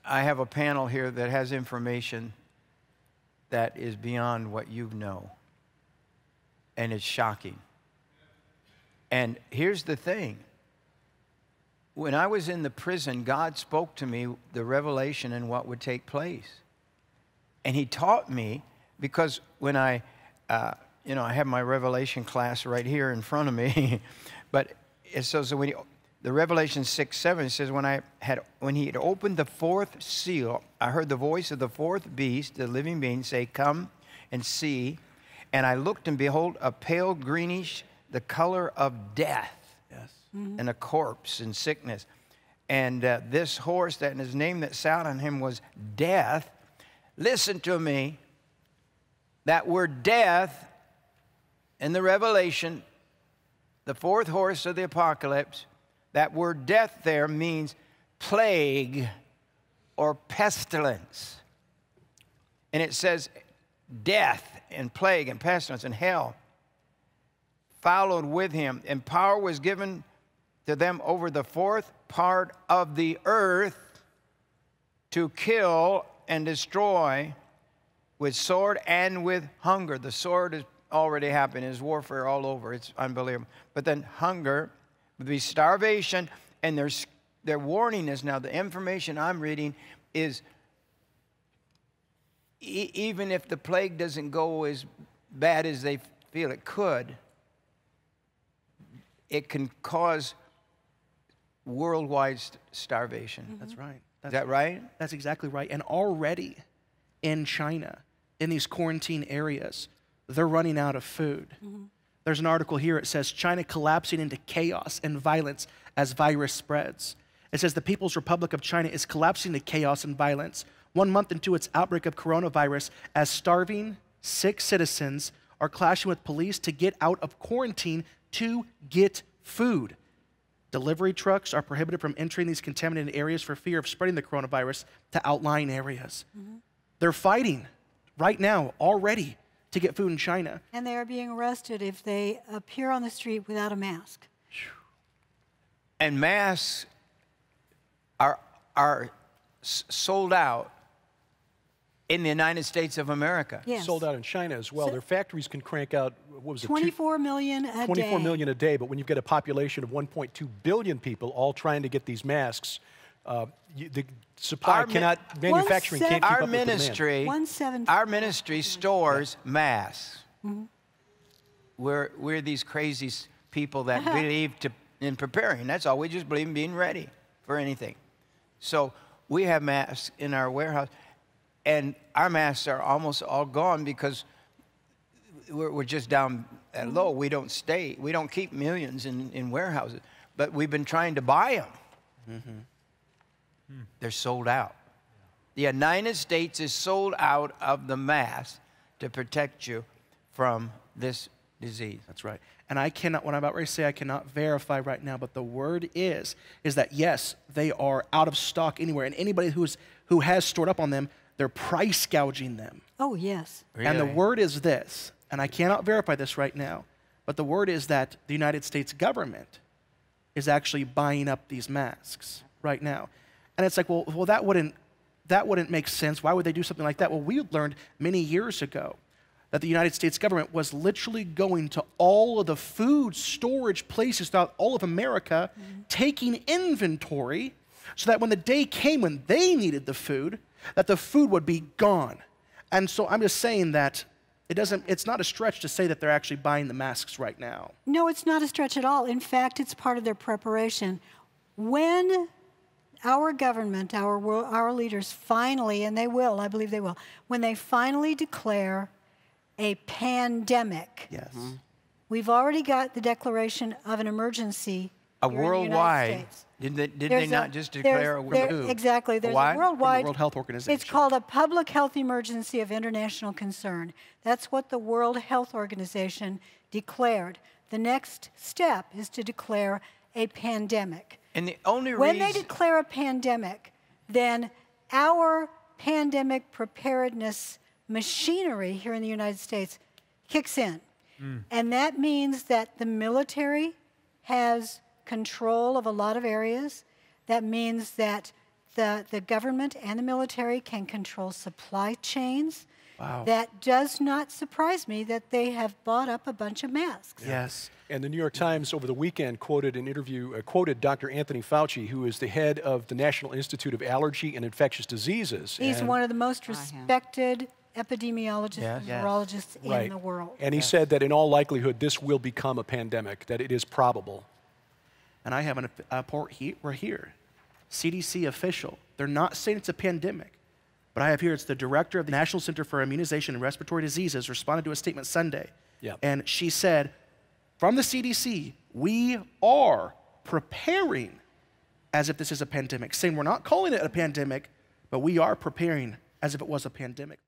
I have a panel here that has information that is beyond what you know. And it's shocking. And here's the thing. When I was in the prison, God spoke to me the revelation and what would take place. And he taught me, because when I have my Revelation class right here in front of me. But it says when the Revelation 6:7 says, when he had opened the fourth seal, I heard the voice of the fourth beast, the living being, say, "Come and see." And I looked, and behold, a pale greenish, the color of death. Yes. Mm-hmm. And a corpse and sickness. And this horse, and his name that sat on him was Death. Listen to me. That word death in the Revelation, the fourth horse of the apocalypse, that word death there means plague or pestilence. And it says death and plague and pestilence and hell followed with him. And power was given to them over the fourth part of the earth to kill and destroy with sword and with hunger. The sword is already happening. There's warfare all over. It's unbelievable. But then hunger would be starvation, and their warning is now, the information I'm reading is even if the plague doesn't go as bad as they feel it could, it can cause worldwide starvation. Mm-hmm. That's right. Is that right? That's exactly right. And already in China, in these quarantine areas, they're running out of food. Mm-hmm. There's an article here. It says, China collapsing into chaos and violence as virus spreads. It says the People's Republic of China is collapsing into chaos and violence 1 month into its outbreak of coronavirus, as starving, sick citizens are clashing with police to get out of quarantine to get food. Delivery trucks are prohibited from entering these contaminated areas for fear of spreading the coronavirus to outlying areas. Mm-hmm. They're fighting right now already to get food in China. And they are being arrested if they appear on the street without a mask. And masks are sold out in the United States of America. Yes. Sold out in China as well. Their factories can crank out, what was it? 24 million a day. 24 million a day, but when you've got a population of 1.2 billion people all trying to get these masks, the supply manufacturing can't keep up with demand. Our ministry stores masks. Mm-hmm. We're these crazy people that believe in preparing. That's all. We just believe in being ready for anything. So we have masks in our warehouse, and our masks are almost all gone because we're just down at low. We don't keep millions in warehouses, but we've been trying to buy them. Mm-hmm. They're sold out. The United States is sold out of the mask to protect you from this disease. That's right. And I cannot, what I'm about ready to say, I cannot verify right now, but the word is that yes, they are out of stock anywhere, and anybody who has stored up on them, they're price gouging them. Oh, yes. Really? And the word is this, and I cannot verify this right now, but the word is that the United States government is actually buying up these masks right now. And it's like, well, that wouldn't make sense. Why would they do something like that? Well, we learned many years ago that the United States government was literally going to all of the food storage places throughout all of America, taking inventory so that when the day came when they needed the food, that the food would be gone. And so I'm just saying that it's not a stretch to say that they're actually buying the masks right now. No, it's not a stretch at all. In fact, it's part of their preparation. When our government, our leaders finally, and they will, I believe they will, when they finally declare a pandemic. Yes. Mm-hmm. We've already got the declaration of an emergency. A worldwide. Did they not just declare a worldwide? Exactly. There's a worldwide. The World Health Organization. It's called a public health emergency of international concern. That's what the World Health Organization declared. The next step is to declare a pandemic. And the only when they declare a pandemic, then our pandemic preparedness machinery here in the United States kicks in. And that means that the military has control of a lot of areas. That means that the government and the military can control supply chains. Wow. That does not surprise me that they have bought up a bunch of masks. Yes. And the New York Times over the weekend quoted Dr. Anthony Fauci, who is the head of the National Institute of Allergy and Infectious Diseases. He's one of the most respected epidemiologists and virologists in the world. And he said that in all likelihood, this will become a pandemic, that it is probable. And I have a report right here. CDC official. They're not saying it's a pandemic. But I have here, it's the director of the National Center for Immunization and Respiratory Diseases responded to a statement Sunday. Yeah. And she said, from the CDC, we are preparing as if this is a pandemic, saying we're not calling it a pandemic, but we are preparing as if it was a pandemic.